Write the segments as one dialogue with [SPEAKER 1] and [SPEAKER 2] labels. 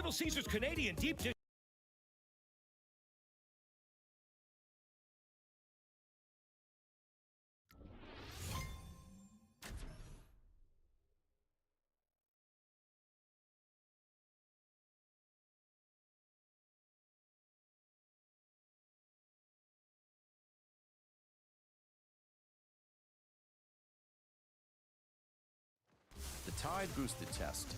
[SPEAKER 1] Little Caesars Canadian deep dish.
[SPEAKER 2] The Tide Boosted Test.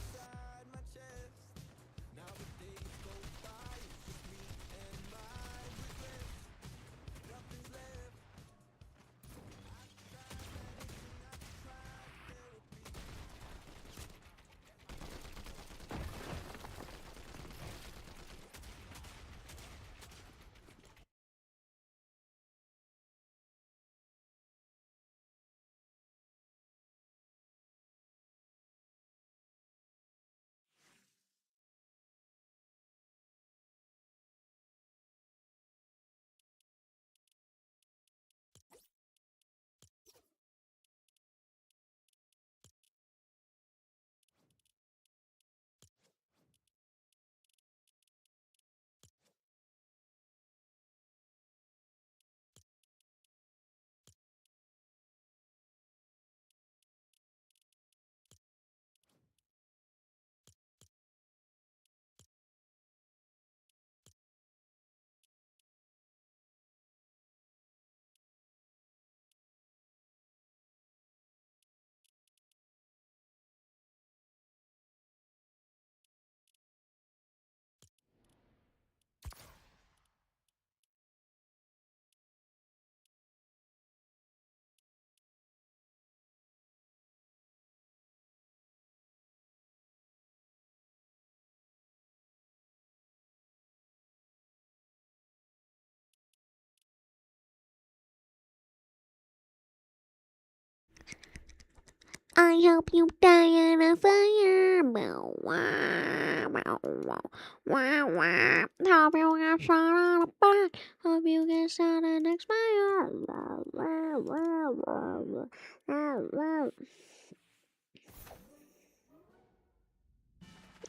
[SPEAKER 3] I hope you die in a fire. Bow, wow, bow, wow, wow, wow. Hope you get shot on the back. Hope you get shot and expire.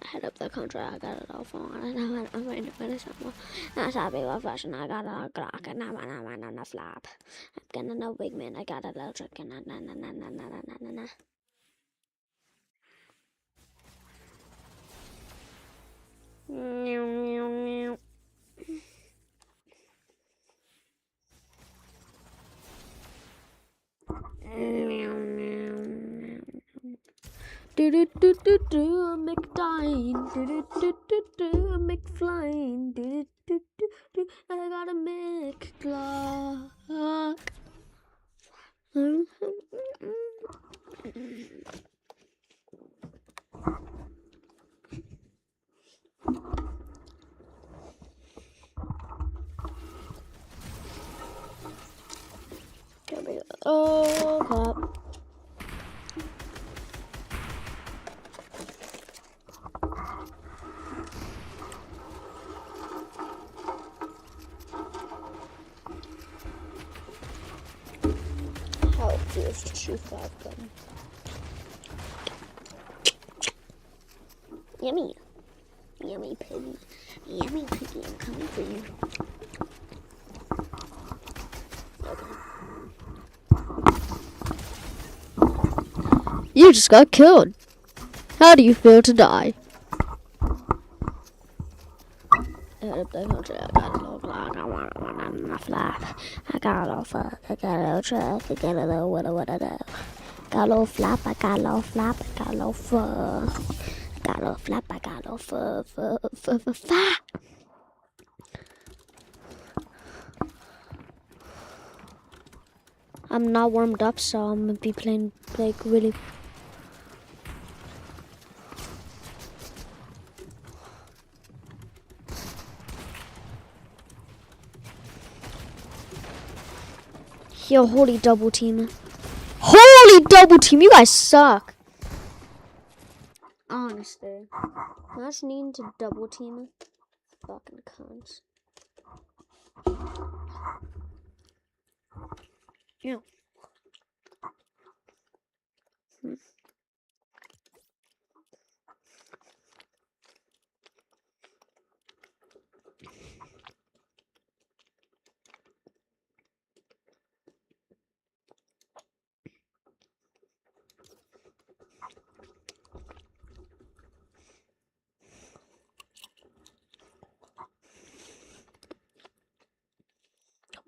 [SPEAKER 3] I hit up the country, I got it all phone. I'm going to finish it. That's how big of fashion. I got a Glock and I'm on a flap. I'm getting no big man. I got a little trick and na. Meow, meow, meow. Meow, meow, meow. Do do do do do, I'm McDying. Do do do do do, I'm McFlying. Do do do do, I got a McGlock. Oh, crap. How it feels to shoot 5 gun. Yummy. Yummy piggy. Yummy piggy, I'm coming for you. You just got killed. How do you feel to die? I got a little clock, I want a flap. I got a little fuck, I got a little truck, I got a little what I do. Got a little flap, I got a little flap, I got a little fur. I got a little flap, I got a little fur. I'm not warmed up, so I'm gonna be playing like really. Yo, holy double team. Holy double team, you guys suck. Honestly. Imagine needing to double team. Fucking cunts. Yeah.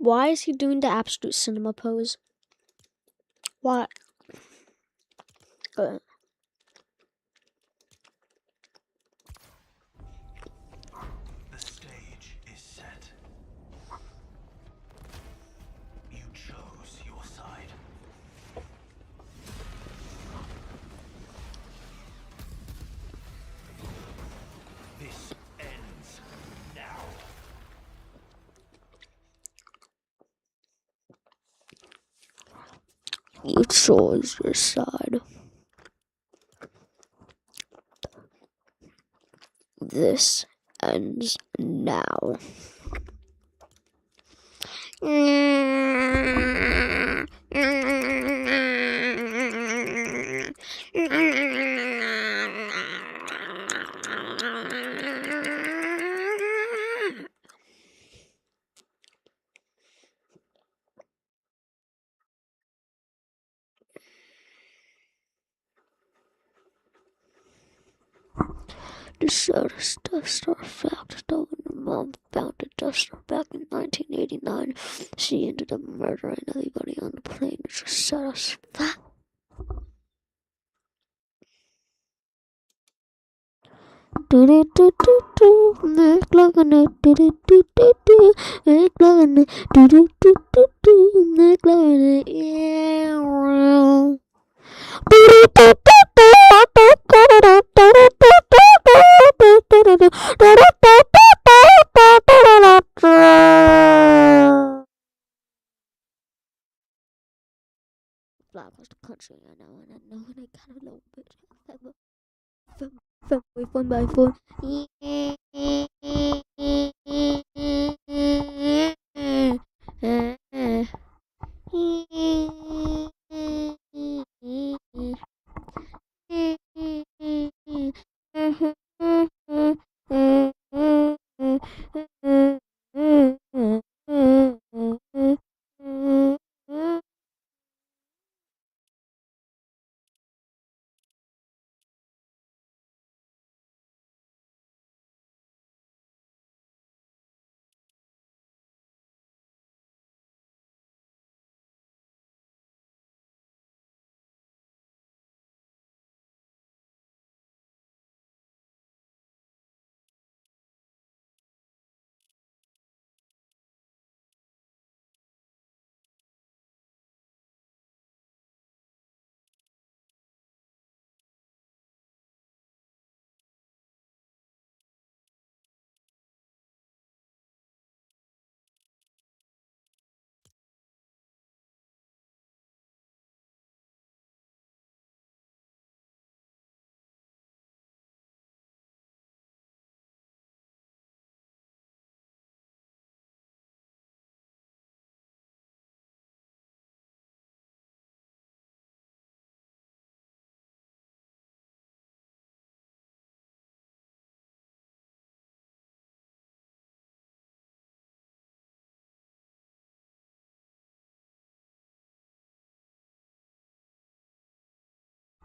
[SPEAKER 3] Why is he doing the absolute cinema pose? Why?
[SPEAKER 1] The stage is set. You chose your side. This ends now.
[SPEAKER 3] You chose your side. This ends now. The saddest Death Star fact that when her mom found the Death Star back in 1989, she ended up murdering everybody on the plane. It's the saddest fact. Do do do do do, make love in it. Do do do do do, make love in it. Do do do do do, make love in it. Yeah. Fly across the country, I know, and I got a little bit fun by fun.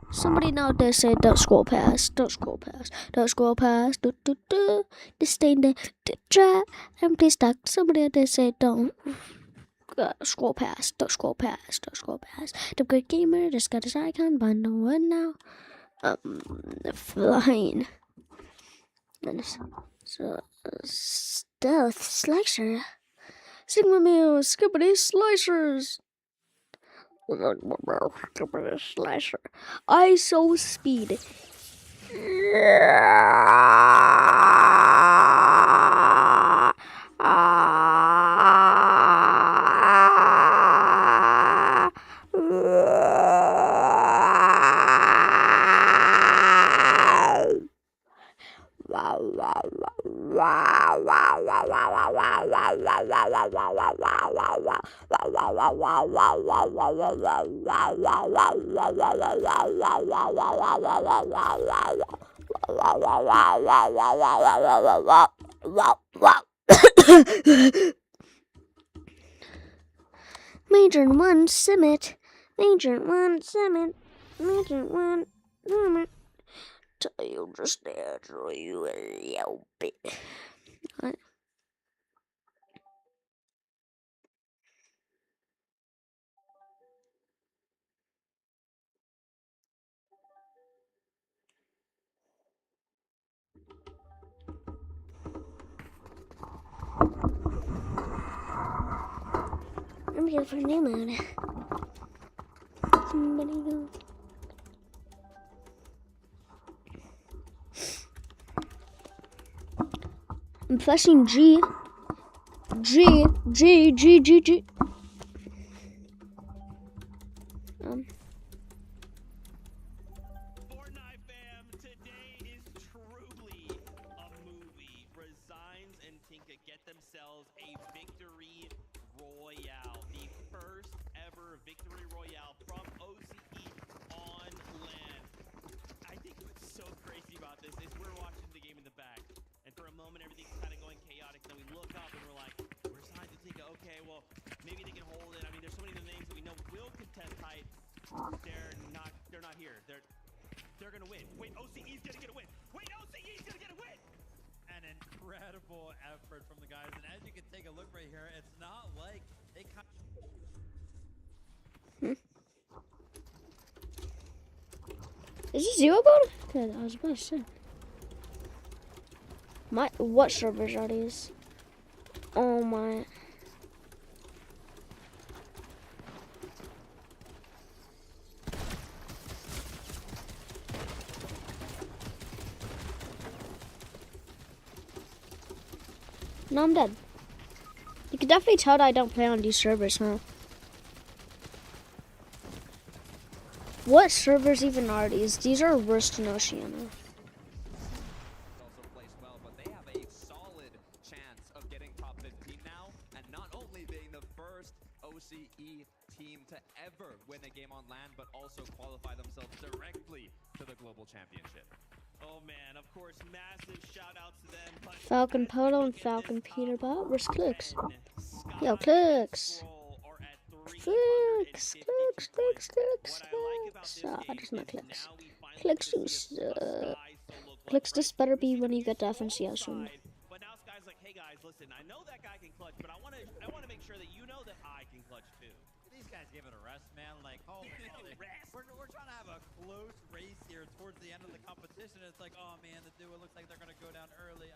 [SPEAKER 3] Somebody nowadays say don't scroll past, don't scroll past, don't scroll past, Just stay there, try and please stuck. Somebody out there say don't scroll past, don't scroll past, don't scroll past. The good gamer just got his icon, but no one now. Flying. And so, stealth slicer. Sigma meal, skippity slicers. Slasher. ISO speed. Major one summit. Major one summit. Major one summit. Tell you just answer you a little bit. I'm here for new mode. Somebody go. I'm pressing G. G. G. G. G. G.
[SPEAKER 4] Fortnite fam, today is truly a movie. Resigns and Tinka get themselves a victory royale. The first ever victory royale from OCE on land. I think what's so crazy about this is we're watching the game in the back. And for a moment, everything's kind of going chaotic. Then we look up and we're like, Resigns and Tinka, okay, well, maybe they can hold it. I mean, there's so many of the names that we know will contest height. They're not here. They're gonna win. Wait, OCE's gonna get a win. Wait, OCE's gonna get a win.
[SPEAKER 5] An incredible effort from the guys, and as you can take a look right here, it's not like they kind
[SPEAKER 3] Is this zero mode? Good, I was about to say. What servers are these? Oh my. No, I'm dead. You can definitely tell that I don't play on these servers, huh? What servers even are these? These are worse than Oceania.
[SPEAKER 6] Also plays well, but they have a solid chance of getting top 15 now, and not only being the first OCE team to ever win a game on land, but also qualify themselves directly to the global championship.
[SPEAKER 4] Oh man, of course, massive shout outs to them. But
[SPEAKER 3] Falcon Polo and Falcon Peterbilt. Where's Clicks? Yo, Clicks. Clicks, Clicks, Clicks, Clicks, Clicks. Ah, there's no Clicks. Clicks Clicks, this better be when you get to FNCS soon.
[SPEAKER 4] But now Sky's like, hey guys, listen, I know that guy can clutch, but I wanna make sure that you know that I can clutch too.
[SPEAKER 5] these guys give it a rest, man. Like, holy moly. We're trying to have a close race here towards the end of the competition. It's like, oh man, the duo looks like they're gonna go down early.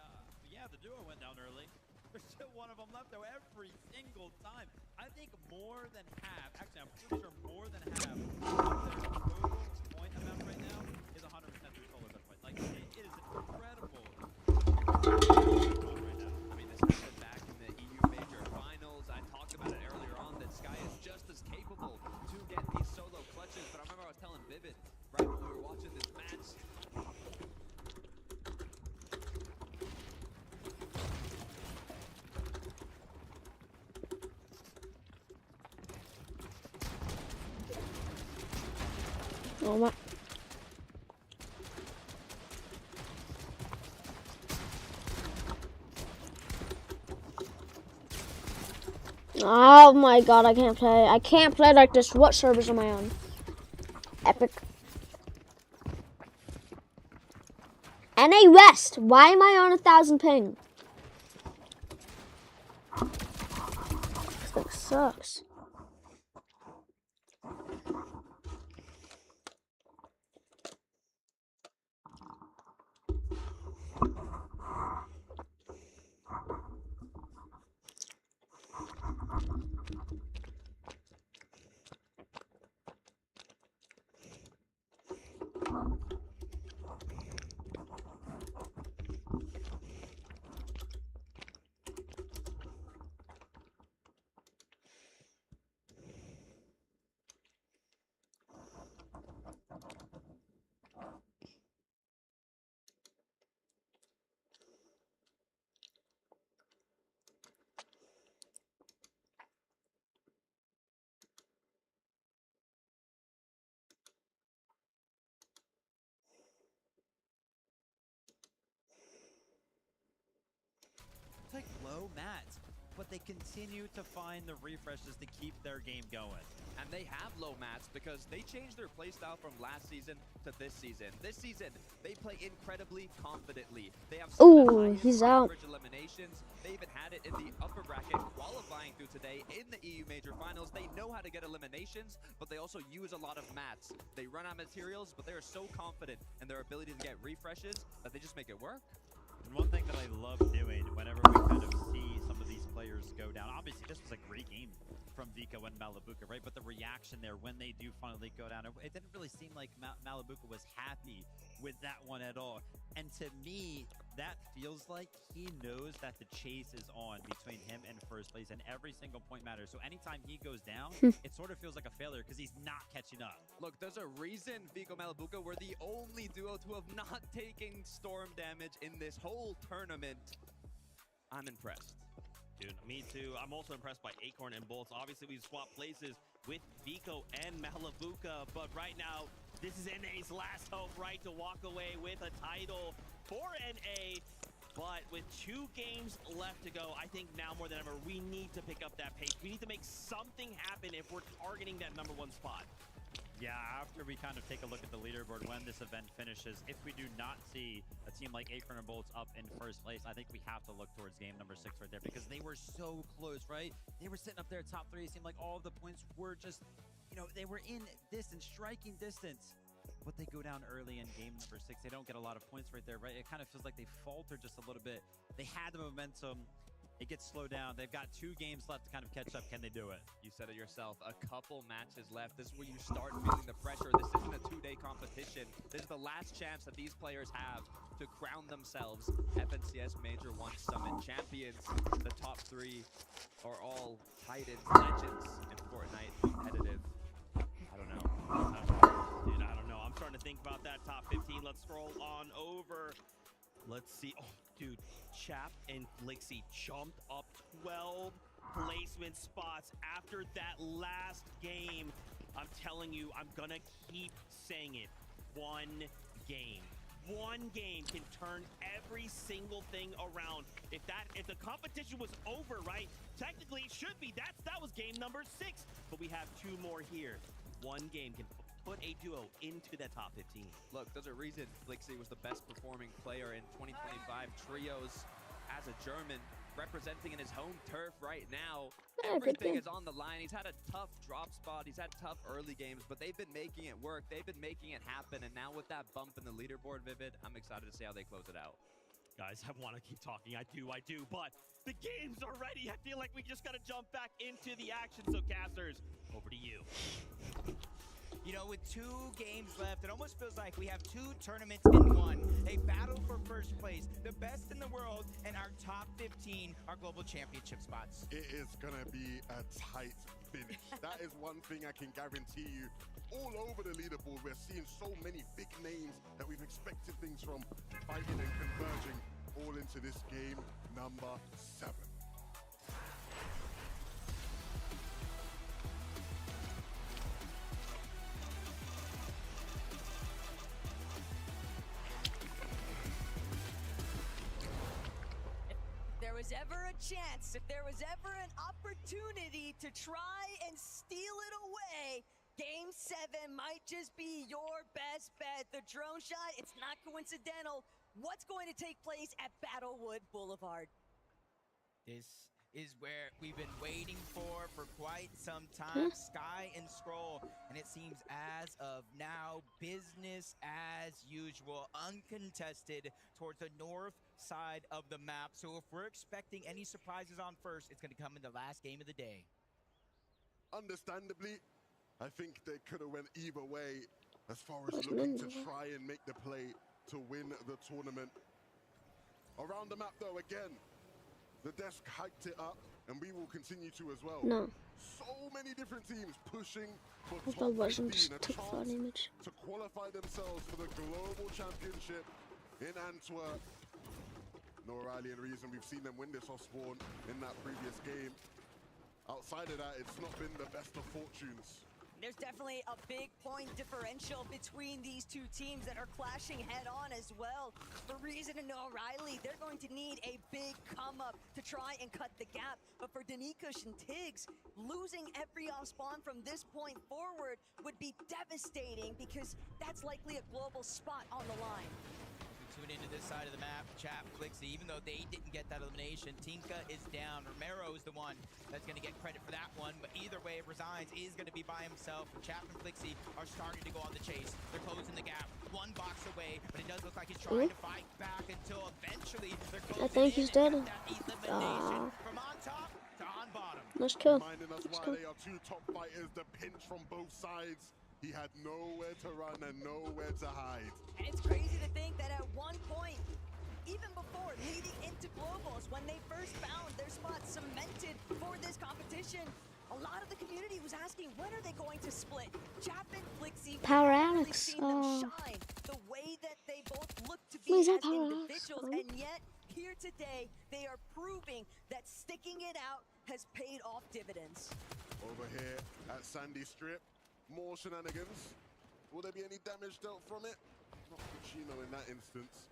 [SPEAKER 5] Yeah, the duo went down early. There's still one of them left though every single time. I think more than half, actually I'm pretty sure more than half of their total point amount right now is 100% through solar best point. Like, it is incredible.
[SPEAKER 6] Right now. I mean, this happened back in the EU Major Finals. I talked about it earlier on that Sky is just as capable to get these solo clutches, but I remember I was telling Vivid right when we were watching this match.
[SPEAKER 3] Oh my. Oh my god, I can't play. I can't play like this. What servers am I on? Epic. NA West. Why am I on 1,000 ping? This thing sucks.
[SPEAKER 5] It's like low mats, but they continue to find the refreshes to keep their game going.
[SPEAKER 6] And they have low mats because they changed their playstyle from last season to this season. This season, they play incredibly confidently. They have some of the
[SPEAKER 3] Ooh,
[SPEAKER 6] highest
[SPEAKER 3] he's out.
[SPEAKER 6] average eliminations. They even had it in the upper bracket qualifying through today in the EU Major Finals. They know how to get eliminations, but they also use a lot of mats. They run out of materials, but they are so confident in their ability to get refreshes that they just make it work.
[SPEAKER 5] And one thing that I love doing whenever we kind of see some of these players go down. Obviously, this was a great game from Vico and Malabuka, right? But the reaction there when they do finally go down, it didn't really seem like Malabuka was happy with that one at all. And to me, that feels like he knows that the chase is on between him and first place, and every single point matters. So anytime he goes down, it sort of feels like a failure because he's not catching up.
[SPEAKER 6] Look, there's a reason Vico Malabuka were the only duo to have not taken storm damage in this whole tournament. I'm impressed.
[SPEAKER 4] Dude, me too. I'm also impressed by Acorn and Bolts. Obviously, we've swapped places with Vico and Malabuka, but right now, this is NA's last hope, right, to walk away with a title for NA. But with 2 games left to go, I think now more than ever, we need to pick up that pace. We need to make something happen if we're targeting that #1 spot.
[SPEAKER 5] Yeah, after we kind of take a look at the leaderboard when this event finishes, if we do not see a team like Acorn and Bolts up in first place, I think we have to look towards game number 6 right there because they were so close, right? They were sitting up there top 3. It seemed like all of the points were just, you know, they were in distance, striking distance. But they go down early in game number 6. They don't get a lot of points right there, right? It kind of feels like they falter just a little bit. They had the momentum. It gets slowed down. They've got 2 games left to kind of catch up. Can they do it?
[SPEAKER 6] You said it yourself, a couple matches left. This is where you start feeling the pressure. This isn't a 2-day competition. This is the last chance that these players have to crown themselves FNCS Major 1 Summit champions. The top 3 are all Titans, legends in Fortnite competitive. I don't know.
[SPEAKER 4] Dude, I don't know. I'm starting to think about that top 15. Let's scroll on over. Let's see. Oh, dude, Chap and Flixie jumped up 12 placement spots after that last game. I'm telling you, I'm gonna keep saying it. One game. One game can turn every single thing around. If the competition was over, right? Technically, it should be. That was game number 6. But we have 2 more here. One game can put a duo into that top 15.
[SPEAKER 6] Look, there's a reason Flixie was the best performing player in 2025 trios as a German, representing in his home turf right now. Everything is on the line. He's had a tough drop spot. He's had tough early games, but they've been making it work. They've been making it happen. And now with that bump in the leaderboard, Vivid, I'm excited to see how they close it out.
[SPEAKER 4] Guys, I want to keep talking. I do. But the game's are ready. I feel like we just got to jump back into the action. So, casters, over to you.
[SPEAKER 7] You know, with 2 games left, it almost feels like we have 2 tournaments in one. A battle for first place, the best in the world, and our top 15 are global championship spots.
[SPEAKER 8] It is going to be a tight finish. That is one thing I can guarantee you. All over the leaderboard, we're seeing so many big names that we've expected things from fighting and converging all into this game number 7.
[SPEAKER 9] Was ever a chance, if there was ever an opportunity to try and steal it away, Game 7 might just be your best bet. The drone shot, it's not coincidental. What's going to take place at Battlewood Boulevard?
[SPEAKER 7] This is where we've been waiting for quite some time. Sky and Scroll, and it seems as of now, business as usual, uncontested towards the north side of the map. So if we're expecting any surprises on first, it's going to come in the last game of the day.
[SPEAKER 8] Understandably, I think they could have went either way as far as looking to try and make the play to win the tournament. Around the map though, again, the desk hyped it up, and we will continue to as well.
[SPEAKER 3] No.
[SPEAKER 8] So many different teams pushing for
[SPEAKER 3] That
[SPEAKER 8] top
[SPEAKER 3] wasn't
[SPEAKER 8] 15,
[SPEAKER 3] just
[SPEAKER 8] a
[SPEAKER 3] a fun
[SPEAKER 8] chance
[SPEAKER 3] image.
[SPEAKER 8] to qualify themselves for the global championship in Antwerp. No Riley and reason we've seen them win this off spawn in that previous game. Outside of that, it's not been the best of fortunes.
[SPEAKER 9] There's definitely a big point differential between these 2 teams that are clashing head-on as well. For Reason and O'Reilly, they're going to need a big come-up to try and cut the gap. But for Danikush and Tiggs, losing every off-spawn from this point forward would be devastating because that's likely a global spot on the line.
[SPEAKER 7] Tune into this side of the map, Chap, Flixie, even though they didn't get that elimination, Tinka is down. Romero is the one that's going to get credit for that one, but either way, Resigns is going to be by himself. Chap and Flixie are starting to go on the chase. They're closing the gap, 1 box away, but it does look like he's trying to fight back until eventually they're closing
[SPEAKER 3] I think he's dead.
[SPEAKER 7] that elimination. From on top,
[SPEAKER 3] Nice kill.
[SPEAKER 8] Reminding us
[SPEAKER 3] Let's
[SPEAKER 8] why
[SPEAKER 3] go.
[SPEAKER 8] they are two top fighters. The pinch from both sides. He had nowhere to run and nowhere to hide.
[SPEAKER 9] And it's crazy to think that at one point, even before leading into globals, when they first found their spot cemented for this competition, a lot of the community was asking, when are they going to split? Chap and Flixie,
[SPEAKER 3] Power
[SPEAKER 9] we haven't really
[SPEAKER 3] Alex.
[SPEAKER 9] seen them shine the way that they both look to be
[SPEAKER 3] What
[SPEAKER 9] as
[SPEAKER 3] is that, Power Alex?
[SPEAKER 9] individuals,
[SPEAKER 3] Oh.
[SPEAKER 9] and yet here today they are proving that sticking it out has paid off dividends.
[SPEAKER 8] Over here at Sandy Strip, more shenanigans. Will there be any damage dealt from it? Not Chino in that instance.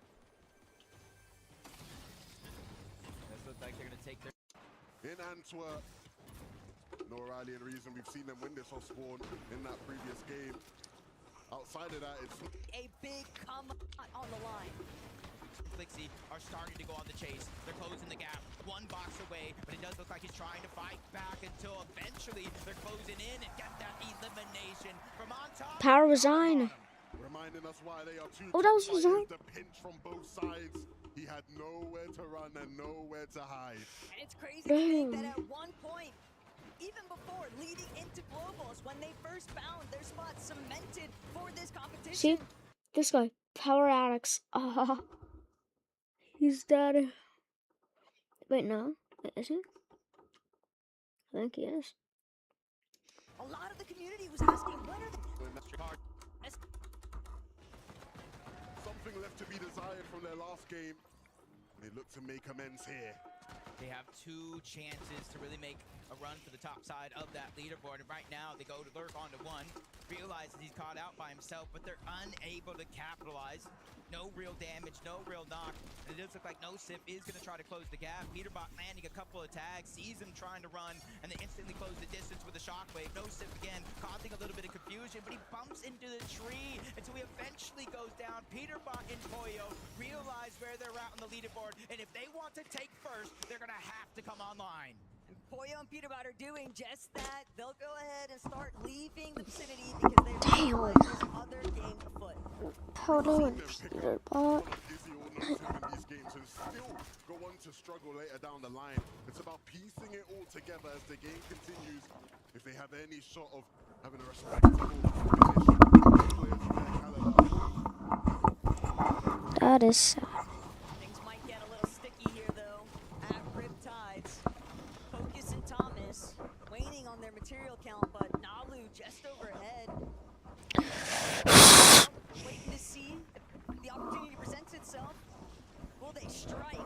[SPEAKER 7] This looks like they're gonna take their.
[SPEAKER 8] In Antwerp, no O'Reilly and reason we've seen them win this off spawn in that previous game. Outside of that, it's
[SPEAKER 9] A big come on the line.
[SPEAKER 7] Flixie are starting to go on the chase. They're closing the gap. One box away, but it does look like he's trying to fight back until eventually they're closing in and get that elimination from on top.
[SPEAKER 3] Power resign.
[SPEAKER 8] reminding us why they are two
[SPEAKER 3] Oh, that was
[SPEAKER 8] top
[SPEAKER 3] his
[SPEAKER 8] fighters.
[SPEAKER 3] own.
[SPEAKER 8] The pinch from both sides. He had nowhere to run and nowhere to hide.
[SPEAKER 9] And it's crazy to think that
[SPEAKER 3] Damn.
[SPEAKER 9] at one point, even before leading into globals, when they first found their spot cemented for this competition,
[SPEAKER 3] See? This guy. Power Alex. He's dead. Wait, no. Is he? I think he is.
[SPEAKER 9] a lot of the community was asking, when are they?
[SPEAKER 8] When that something left to be desired from their last game. They look to make amends here.
[SPEAKER 7] They have two chances to really make a run for the top side of that leaderboard. And right now, they go to lurk onto one, realizes he's caught out by himself, but they're unable to capitalize. No real damage, no real knock. And it does look like No Sip is going to try to close the gap. Peterbot landing a couple of tags, sees him trying to run, and they instantly close the distance with a shockwave. No Sip again, causing a little bit of confusion, but he bumps into the tree until he eventually goes down. Peterbot and Toyo realize where they're at on the leaderboard, and if they want to take first, they're going to have to come online.
[SPEAKER 9] Poyo and Peterbot are doing just that. They'll go ahead and start leaving the vicinity because they realize there's other game afoot.
[SPEAKER 3] Hold on. Peterbot.
[SPEAKER 8] Dizzy or no Sip in these games and still go on to struggle later down the line. It's about piecing it all together as the game continues. If they have any shot of having a respectable finish, players of their caliber.
[SPEAKER 3] That is sad.
[SPEAKER 9] Things might get a little sticky here, though, at Riptides. Focus and Thomas waning on their material count, but Nalu just overhead. Waiting to see if the opportunity presents itself. Will they strike?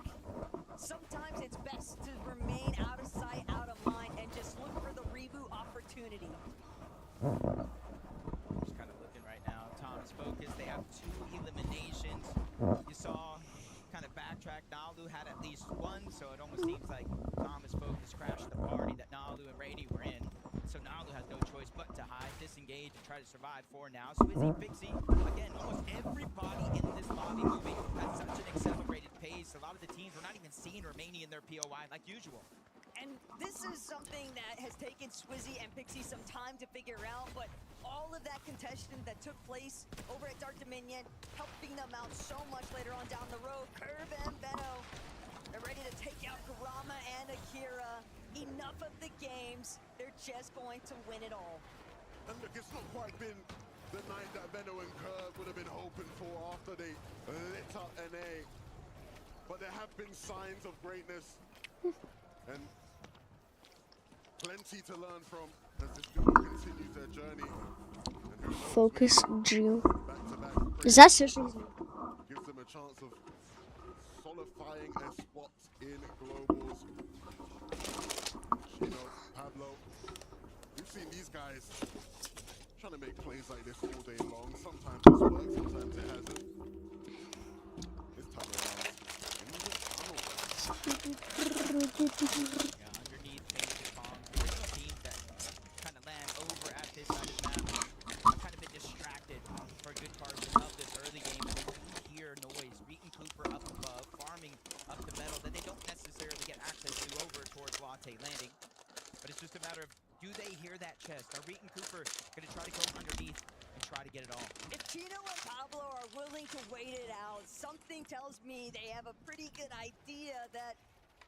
[SPEAKER 9] Sometimes it's best to remain out of sight, out of mind, and just look for the reboot opportunity.
[SPEAKER 7] Just kind of looking right now. Thomas focused. They have two eliminations. You saw kind of backtrack. Nalu had at least one, so it almost seems like Thomas focus crashed the party that Nalu and Rady were in. So Nalu has no choice but to hide, disengage, and try to survive for now. Swizzy, Pixie, again, almost everybody in this lobby moving at such an accelerated pace. A lot of the teams were not even seeing remaining in their POI like usual.
[SPEAKER 9] And this is something that has taken Swizzy and Pixie some time to figure out, but all of that contention that took place over at Dark Dominion, helping them out so much later on down the road. Curve and Benno, they're ready to take out Kurama and Akira. Enough of the games, they're just going to win it all.
[SPEAKER 8] And look, it's not quite been the night that Benno and Curve would have been hoping for after they lit up NA. But there have been signs of greatness and plenty to learn from as this duo continues their journey. And who knows,
[SPEAKER 3] Focus Geo.
[SPEAKER 8] back-to-back
[SPEAKER 3] Is that seriously?
[SPEAKER 8] gives them a chance of solidifying a spot in globals. Chino, Pablo, we've seen these guys trying to make plays like this all day long. Sometimes it's worked, sometimes it hasn't. This time around,
[SPEAKER 7] Yeah, underneath things to calm. The original teams that kind of land over at this side of the map have kind of been distracted for a good part of this early game. And they hear noise. Reet and Cooper up above, farming up the metal that they don't necessarily get access to over towards Latte Landing. But it's just a matter of, do they hear that chest? Are Reet and Cooper going to try to go underneath and try to get it all?
[SPEAKER 9] If Chino and Pablo are willing to wait it out, something tells me they have a pretty good idea that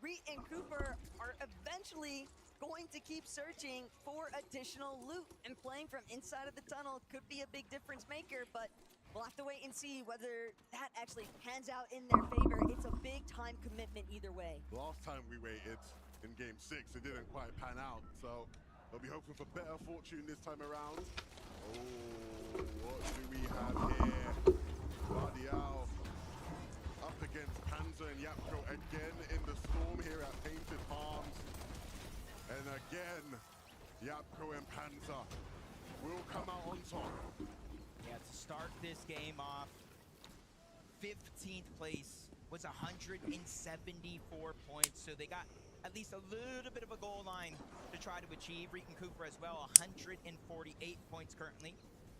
[SPEAKER 9] Reet and Cooper are eventually going to keep searching for additional loot, and playing from inside of the tunnel could be a big difference maker, but we'll have to wait and see whether that actually pans out in their favor. It's a big time commitment either way.
[SPEAKER 8] Last time we waited in game 6, it didn't quite pan out, so they'll be hoping for better fortune this time around. Oh, what do we have here? Guardial up against Panzer and Yapko again in the storm here at Painted Palms. And again, Yapko and Panzer will come out on top.
[SPEAKER 7] Yeah, to start this game off, 15th place was 174 points, so they got at least a little bit of a goal line to try to achieve. Reek and Cooper as well, 148 points currently.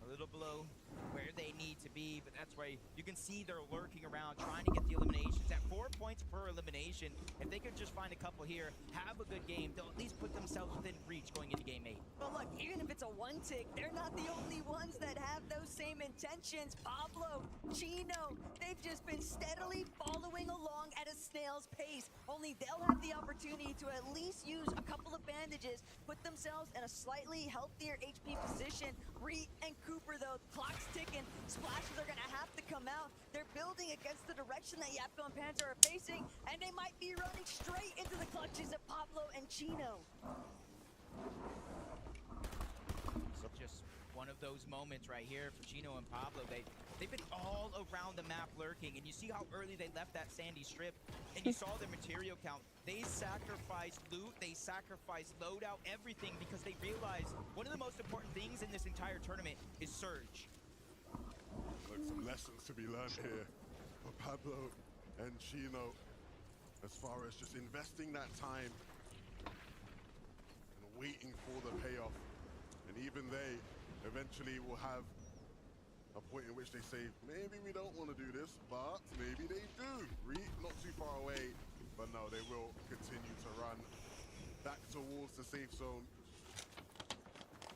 [SPEAKER 7] A little below where they need to be, but that's why you can see they're lurking around trying to get the eliminations at 4 points per elimination. If they could just find a couple here, have a good game, they'll at least put themselves within reach going into game 8.
[SPEAKER 9] But look, even if it's a one tick, they're not the only ones that have those same intentions. Pablo, Chino, they've just been steadily following along at a snail's pace. Only they'll have the opportunity to at least use a couple of bandages, put themselves in a slightly healthier HP position. Reet and Cooper, though, clock's ticking. Splashes are gonna have to come out. They're building against the direction that Yapko and Panzer are facing, and they might be running straight into the clutches of Pablo and Chino.
[SPEAKER 7] So just one of those moments right here for Chino and Pablo. They've been all around the map lurking, and you see how early they left that sandy strip, and you saw their material count. They sacrificed loot, they sacrificed loadout, everything, because they realized one of the most important things in this entire tournament is Surge.
[SPEAKER 8] Look, some lessons to be learned here for Pablo and Chino, as far as just investing that time and waiting for the payoff. And even they eventually will have a point in which they say, maybe we don't want to do this, but maybe they do. Not too far away, but no, they will continue to run back towards the safe zone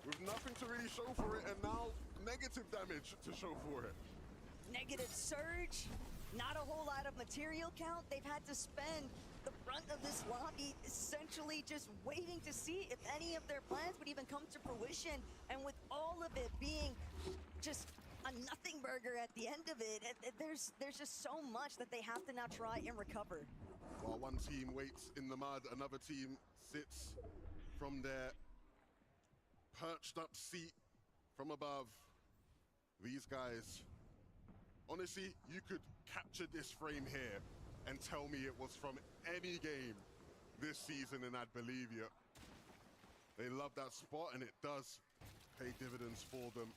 [SPEAKER 8] with nothing to really show for it, and now negative damage to show for it.
[SPEAKER 9] Negative surge, not a whole lot of material count. They've had to spend the brunt of this lobby essentially just waiting to see if any of their plans would even come to fruition. And with all of it being just a nothing burger at the end of it, there's just so much that they have to now try and recover.
[SPEAKER 8] While one team waits in the mud, another team sits from their perched up seat from above. These guys, honestly, you could capture this frame here and tell me it was from any game this season and I'd believe you. They love that spot and it does pay dividends for them.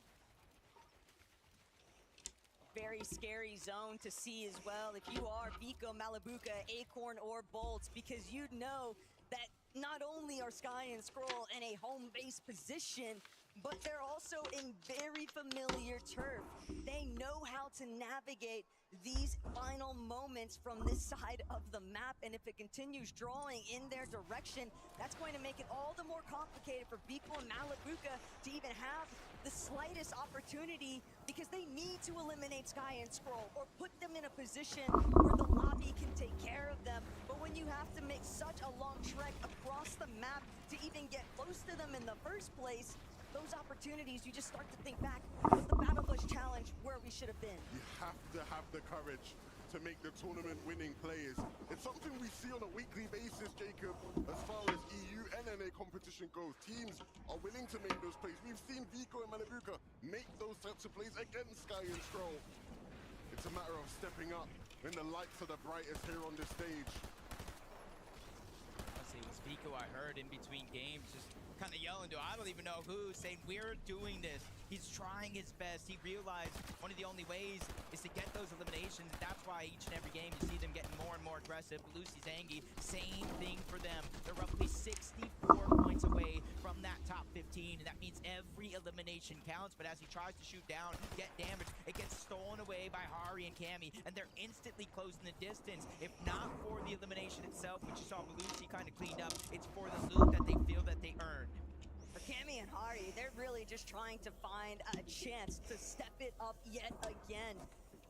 [SPEAKER 9] Very scary zone to see as well if you are Vico, Malabuka, Acorn, or Bolts, because you know that not only are Sky and Scroll in a home base position, but they're also in very familiar turf. They know how to navigate these final moments from this side of the map, and if it continues drawing in their direction, that's going to make it all the more complicated for Vico and Malabuka to even have the slightest opportunity, because they need to eliminate Sky and Scroll or put them in a position where the lobby can take care of them. But when you have to make such a long trek across the map to even get close to them in the first place, those opportunities, you just start to think back, was the Battle Bush Challenge where we should have been?
[SPEAKER 8] You have to have the courage to make the tournament winning plays. It's something we see on a weekly basis, Jacob, as far as EU and NA competition goes. Teams are willing to make those plays. We've seen Vico and Malabuka make those types of plays against Sky and Scroll. It's a matter of stepping up when the lights are the brightest here on this stage.
[SPEAKER 7] Honestly, it was Vico I heard in between games just kind of yelling to, I don't even know who, saying we're doing this. He's trying his best. He realized one of the only ways is to get those eliminations. That's why each and every game you see them getting more and more aggressive. Lucy Zangi, same thing for them. They're roughly 64 points away from that top 15, and that means every elimination counts. But as he tries to shoot down, get damaged, it gets stolen away by Hari and Cammy, and they're instantly closing the distance. If not for the elimination itself, which you saw Lucy kind of cleaned up, it's for the loot that they feel that they earned.
[SPEAKER 9] For Cammy and Hari, they're really just trying to find a chance to step it up yet again.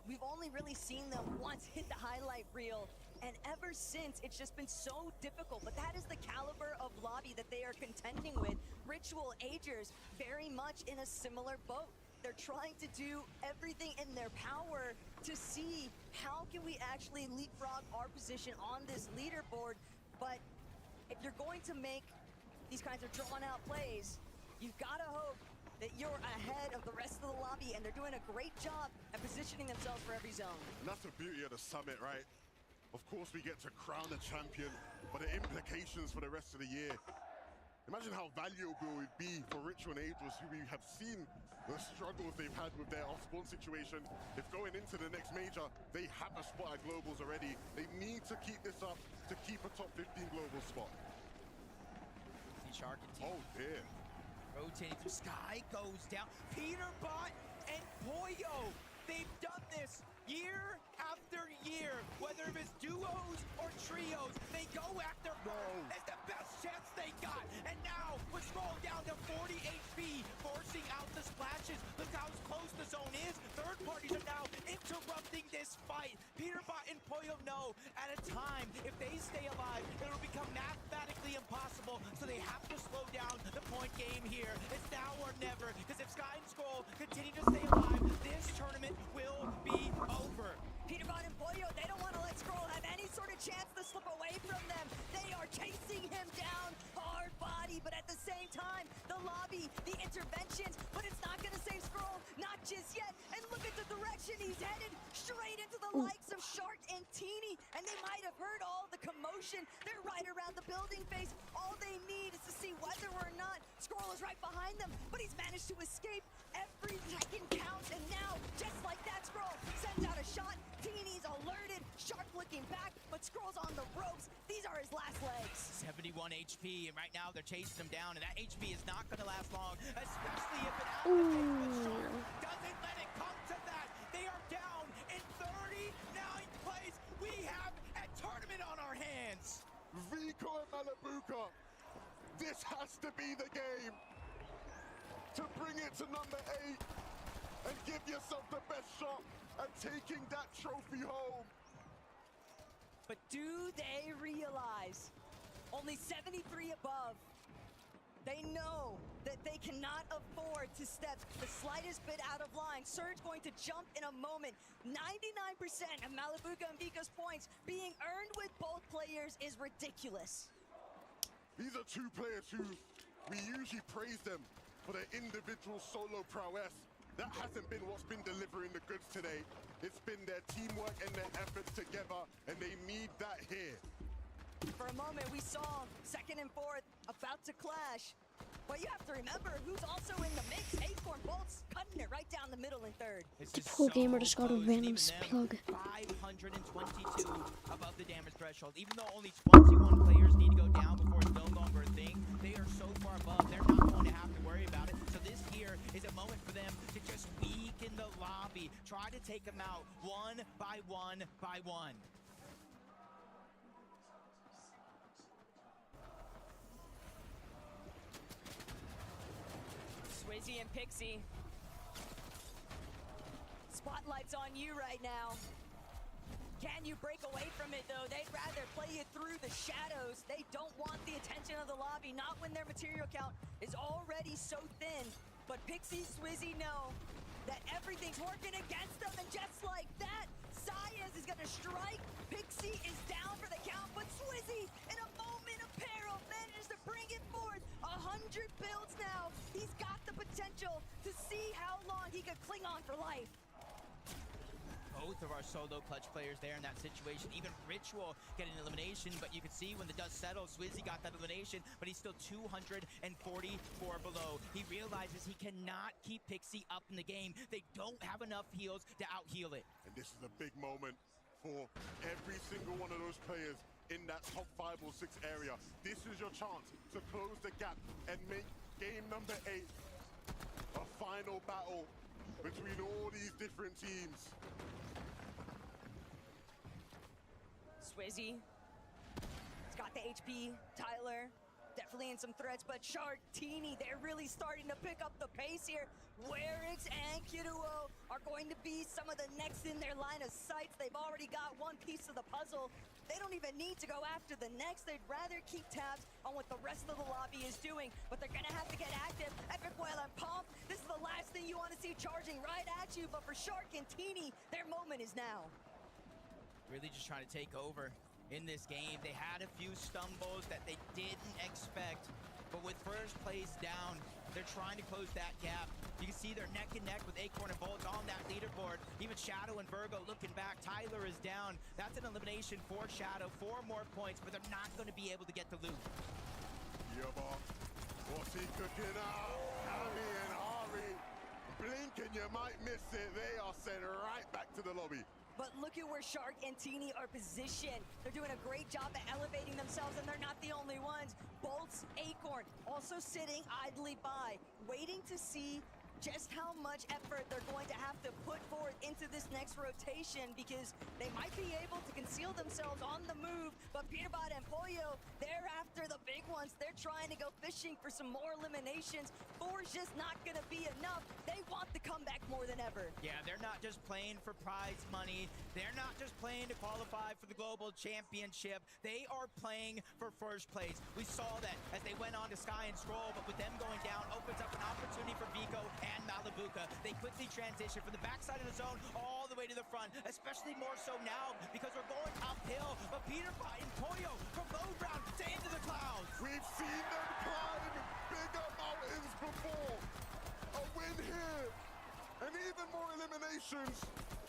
[SPEAKER 9] We've only really seen them once hit the highlight reel, And ever since, it's just been so difficult. But that is the caliber of lobby that they are contending with. Ritual Agers very much in a similar boat. They're trying to do everything in their power to see how can we actually leapfrog our position on this leaderboard. But if you're going to make these kinds of drawn-out plays, you've got to hope that you're ahead of the rest of the lobby, and they're doing a great job at positioning themselves for every zone.
[SPEAKER 8] And that's the beauty of the summit, right? Of course, we get to crown a champion, but the implications for the rest of the year. Imagine how valuable it would be for Ritual and Angels, who we have seen the struggles they've had with their off-spawn situation. If going into the next major, they have a spot at Globals already. They need to keep this up to keep a top 15 global spot.
[SPEAKER 7] Shark and
[SPEAKER 8] Oh, dear.
[SPEAKER 7] rotating through Sky, goes down. Peterbot and Pollo, they've done this year after year. Whether it's duos or trios, they go after her. It's the best chance they got. And now we're scrolling down to 40 HP, forcing out the splashes. Look how close the zone is. Third parties are now interrupting this fight. Peterbot and Pollo know at a time, if they stay alive, it'll become mathematically impossible. So they have to slow down the point game here. It's now or never. Because if Sky and Scroll continue to stay alive, this tournament will be over.
[SPEAKER 9] Peterbot and Pollo, they don't want to let Scroll have any sort of chance to slip away from them. They are chasing him down, hard body, but at the same time, the lobby, the interventions, but it's not going to save Scroll, not just yet. And look at the direction he's headed, straight into the likes of Shark and Teeny, and they might have heard all the commotion. They're right around the building face. All they need is to see whether or not Scroll is right behind them, but he's managed to escape. Every second counts, and now, just like that, Scroll sends out a shot. Teeny's alerted, Shark looking back, but Scroll's on the ropes. These are his last legs.
[SPEAKER 7] 71 HP, and right now they're chasing him down, and that HP is not going to last long, especially if it happens. But Shark doesn't let it come to that. They are down in 39th place. We have a tournament on our hands.
[SPEAKER 8] Vico and Malabuka, this has to be the game to bring it to number 8 and give yourself the best shot at taking that trophy home.
[SPEAKER 9] But do they realize only 73 above? They know that they cannot afford to step the slightest bit out of line. Surge going to jump in a moment. 99% of Malabuka and Vico's points being earned with both players is ridiculous.
[SPEAKER 8] These are two players who we usually praise them for their individual solo prowess. That hasn't been what's been delivering the goods today. It's been their teamwork and their efforts together, and they need that here.
[SPEAKER 9] For a moment, we saw second and fourth about to clash. But you have to remember who's also in the mix. Acorn Bolts cutting it right down the middle in third.
[SPEAKER 7] This
[SPEAKER 3] The
[SPEAKER 7] is
[SPEAKER 3] poor gamer just got a
[SPEAKER 7] close,
[SPEAKER 3] random
[SPEAKER 7] even them,
[SPEAKER 3] plug.
[SPEAKER 7] 522 above the damage threshold. Even though only 21 players need to go down before it's no longer a thing, they are so far above, they're not going to have to worry about it. So this here is a moment for them to just weaken the lobby, try to take them out one by one by one.
[SPEAKER 9] Swizzy and Pixie. Spotlight's on you right now. Can you break away from it, though? They'd rather play you through the shadows. They don't want the attention of the lobby, not when their material count is already so thin. But Pixie, Swizzy know that everything's working against them, and just like that, Saez is gonna strike. Pixie is down for the count, but Swizzy, in a moment of peril, manages to bring it forth. 100 builds now. He's got the potential to see how long he could cling on for life.
[SPEAKER 7] Both of our solo clutch players there in that situation. Even Ritual getting elimination, but you can see when the dust settles, Swizzy got that elimination, but he's still 244 below. He realizes he cannot keep Pixie up in the game. They don't have enough heals to out-heal it.
[SPEAKER 8] And this is a big moment for every single one of those players in that top 5 or 6 area. This is your chance to close the gap and make game number 8 a final battle between all these different teams.
[SPEAKER 9] Swizzy. He's got the HP. Tyler definitely in some threats, but Chartini, they're really starting to pick up the pace here. Werix and Kiruo are going to be some of the next in their line of sights. They've already got one piece of the puzzle. They don't even need to go after the next. They'd rather keep tabs on what the rest of the lobby is doing, but they're gonna have to get active. Epic Whale and Pomp, this is the last thing you want to see charging right at you, but for Shark and Teeny, their moment is now.
[SPEAKER 7] Really just trying to take over in this game. They had a few stumbles that they didn't expect, but with first place down, they're trying to close that gap. You can see they're neck and neck with Acorn and Bolt on that leaderboard. Even Shadow and Virgo looking back. Tyler is down. That's an elimination for Shadow. 4 more points, but they're not going to be able to get the loot.
[SPEAKER 8] Yabba, what's he cooking up? Harry and Ari, blink and you might miss it. They are sent right back to the lobby.
[SPEAKER 9] But look at where Shark and Teeny are positioned. They're doing a great job at elevating themselves, and they're not the only ones. Bolts, Acorn, also sitting idly by, waiting to see just how much effort they're going to have to put forth into this next rotation, because they might be able to conceal themselves on the move, but Peterbot and Pollo, they're after the big ones. They're trying to go fishing for some more eliminations. 4's just not going to be enough. They want the comeback more than ever.
[SPEAKER 7] Yeah, they're not just playing for prize money. They're not just playing to qualify for the global championship. They are playing for first place. We saw that as they went on to Sky and Scroll, but with them going down, opens up an opportunity for Vico and Malibuca. They quickly transition from the backside of the zone all the way to the front, especially more so now because we're going uphill. But Peterbot and Pollo from low ground to into the clouds.
[SPEAKER 8] We've seen them climb bigger mountains before. A win here, and even more eliminations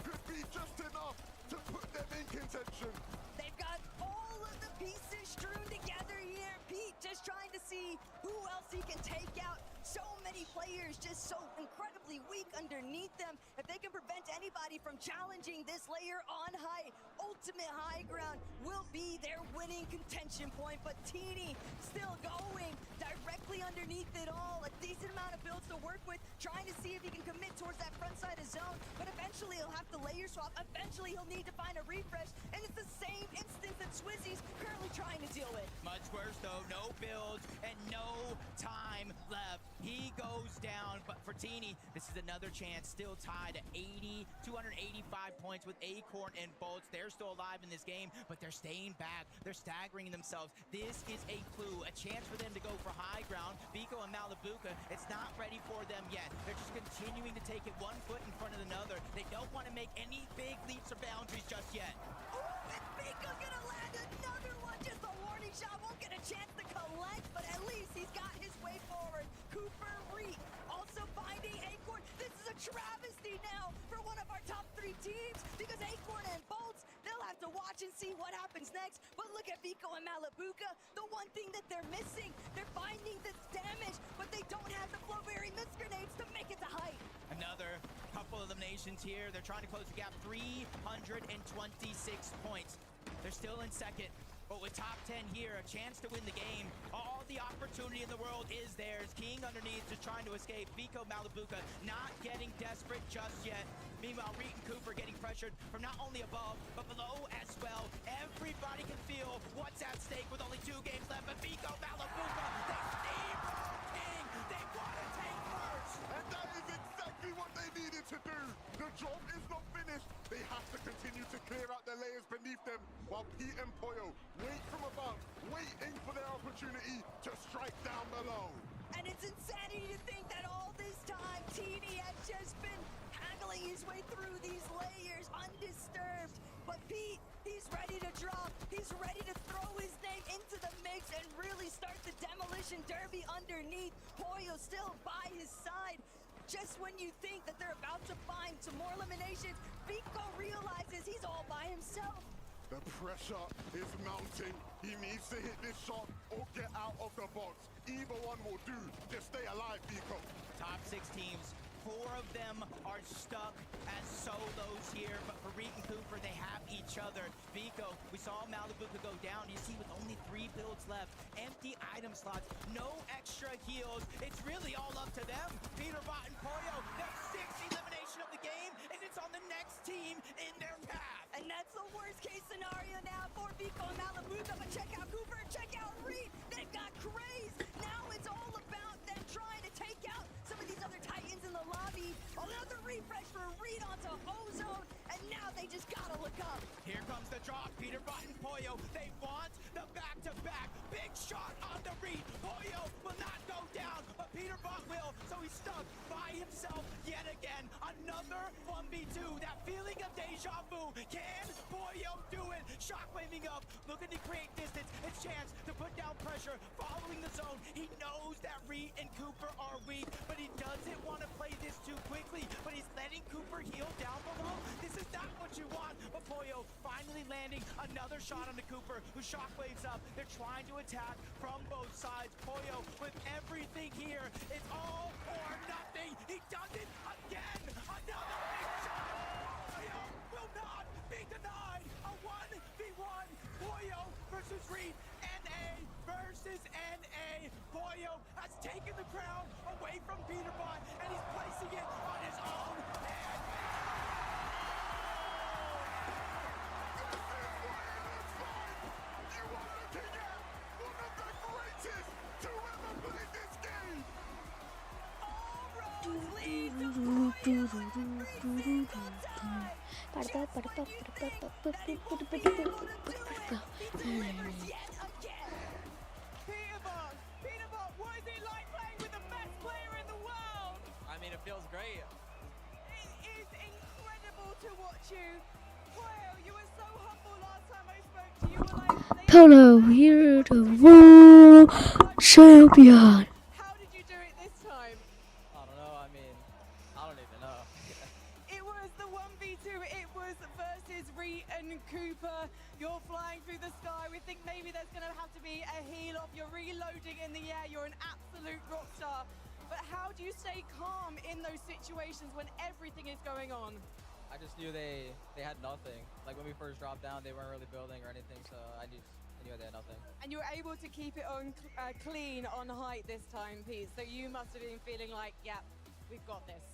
[SPEAKER 8] could be just enough to put them in contention.
[SPEAKER 9] They've got all of the pieces strewn together here. Pete just trying to see who else he can take out. So many players just so incredibly weak underneath them. If they can prevent anybody from challenging this layer on height, ultimate high ground will be their winning contention point. But Teeny still going directly underneath it all. A decent amount of builds to work with, trying to see if he can commit towards that front side of zone. But eventually he'll have to layer swap. Eventually he'll need to find a refresh. And it's the same instance that Swizzy's currently trying to deal with.
[SPEAKER 7] Much worse though, no builds and no time left. He goes down, but for Teeny, this is another chance, still tied at 285 points with Acorn and Bolts. They're still alive in this game, but they're staying back. They're staggering themselves. This is a clue, a chance for them to go for high ground. Vico and Malibuca, it's not ready for them yet. They're just continuing to take it one foot in front of another. They don't want to make any big leaps or boundaries just yet.
[SPEAKER 9] Ooh, and Vico's gonna land another one. Just a warning shot, won't get a chance to collect, but at least he's got his way forward. Cooper Reek also finding Acorn. This is a travesty now for one of our top 3 teams, because Acorn and Bolts, they'll have to watch and see what happens next. But look at Vico and Malibuca. The one thing that they're missing, they're finding the damage, but they don't have the Flowberry Mist Grenades to make it to height.
[SPEAKER 7] Another couple eliminations here. They're trying to close the gap. 326 points. They're still in second. But with top 10 here, a chance to win the game. All the opportunity in the world is theirs. King underneath just trying to escape. Vico, Malibuca not getting desperate just yet. Meanwhile, Reed and Cooper getting pressured from not only above, but below as well. Everybody can feel what's at stake with only 2 games left. But Vico, Malibuca, they steamroll King. They want to take first.
[SPEAKER 8] And that is exactly what they needed to do. The job is not finished. They have to continue to clear out the layers beneath them, while Pete and Pollo wait from above, waiting for their opportunity to strike down below.
[SPEAKER 9] And it's insanity to think that all this time, Teeny has just been haggling his way through these layers undisturbed. But Pete, he's ready to drop. He's ready to throw his name into the mix and really start the demolition derby underneath. Pollo still by his side. Just when you think that they're about to find some more eliminations, Vico realizes he's all by himself.
[SPEAKER 8] The pressure is mounting. He needs to hit this shot or get out of the box. Either one will do. Just stay alive, Vico.
[SPEAKER 7] Top 6 teams. 4 of them are stuck as solos here, but for Reed and Cooper, they have each other. Vico, we saw Malibuca go down. You see with only 3 builds left, empty item slots, no extra heals. It's really all up to them. Peterbot and Pollo, their 6th elimination of the game, and it's on the next team in their path.
[SPEAKER 9] And that That's the worst case scenario now for Vico and Malamuga, but check out Cooper, check out Reed. They've got crazed. Now it's all about them trying to take out some of these other Titans in the lobby. Another refresh for Reed onto Ozone, and now they just gotta look up.
[SPEAKER 7] Here comes the drop. Peter Button, Pollo. They want the back-to-back. Big shot on the Reed. Pollo will not go down, but Peter Butt will. So he's stuck by himself yet again. Another 1v2. That feeling of deja vu. Can Pollo do it? Shockwaving up, looking to create distance. His chance to put down pressure, following the zone. He knows that Reed and Cooper are weak, but he doesn't want to play this too quickly. But he's letting Cooper heal down below. This is not what you want. But Pollo finally landing another shot on the Cooper, who shockwaves up. They're trying to attack from both sides. Pollo with everything here. It's all or nothing. He does it again. Another big shot. Pollo will not be denied. A 1v1. Pollo versus Reed. NA versus NA. Pollo has taken the crown away from Peter Bond, and he's placing it on his own head.
[SPEAKER 8] You are looking at one of the greatest to ever play this game.
[SPEAKER 9] All roads lead to Pollo every single time. Just like he was able to do it. He delivers yet again.
[SPEAKER 5] Peter Bot, what is it like playing with the best player in the world? I mean, it feels great. It is incredible to watch you. Pollo, you were so humble last time I spoke to you. You were like,
[SPEAKER 3] Hello, here the world champion.
[SPEAKER 5] how did you do it this time? I don't know. I mean, I don't even know. It was the 1v2. It was versus Reed and Cooper. You're flying through the sky. We think maybe there's going to have to be a heal off. You're reloading in the air. You're an absolute rock star. But how do you stay calm in those situations when everything is going on? I just knew they had nothing. Like when we first dropped down, they weren't really building or anything, so I knew they had nothing. And you were able to keep it on clean on height this time, Pete. So you must have been feeling like, yeah, we've got this.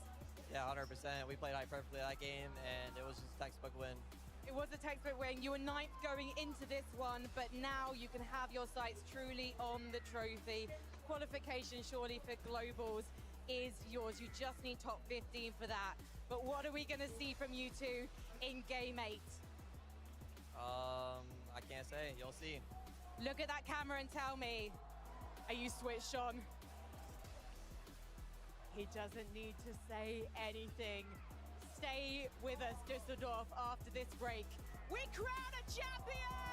[SPEAKER 5] Yeah, 100%. We played height perfectly that game, and it was just a textbook win. It was a textbook win. You were 9th going into this one, but now you can have your sights truly on the trophy. Qualification surely for Globals is yours. You just need top 15 for that. But what are we going to see from you two in Game 8? I can't say. You'll see. Look at that camera and tell me, are you switched on? He doesn't need to say anything. Stay with us, Düsseldorf, after this break. We crown a champion!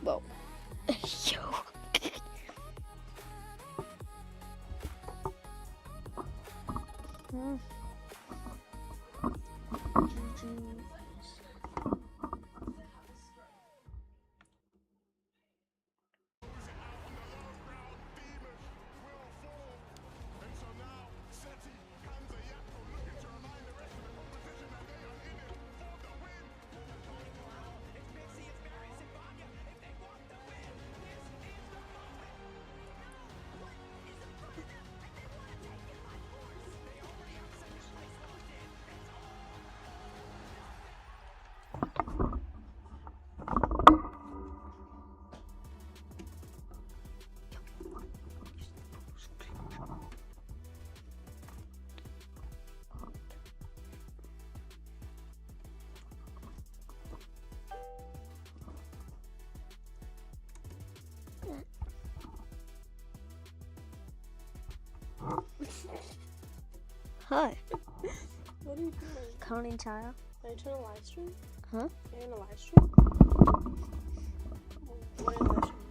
[SPEAKER 3] Whoa. Yo. Hi.
[SPEAKER 10] What are you doing?
[SPEAKER 3] Counting child.
[SPEAKER 10] Are you trying to live stream?
[SPEAKER 3] Huh?
[SPEAKER 10] Are you in a live stream? What are you live streaming?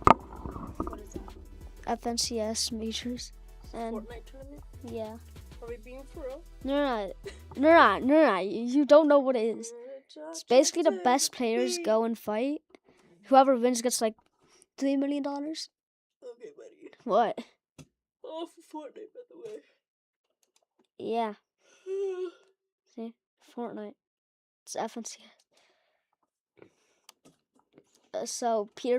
[SPEAKER 10] What is that?
[SPEAKER 3] FNCS majors. And
[SPEAKER 10] Fortnite tournament?
[SPEAKER 3] yeah.
[SPEAKER 10] Are we being for real?
[SPEAKER 3] No. You don't know what it is. It's basically the best players go and fight. Whoever wins gets like $3 million.
[SPEAKER 10] Okay, buddy.
[SPEAKER 3] What?
[SPEAKER 10] Oh, for Fortnite, by the way.
[SPEAKER 3] Yeah. See? Fortnite. It's FNCS. So Peter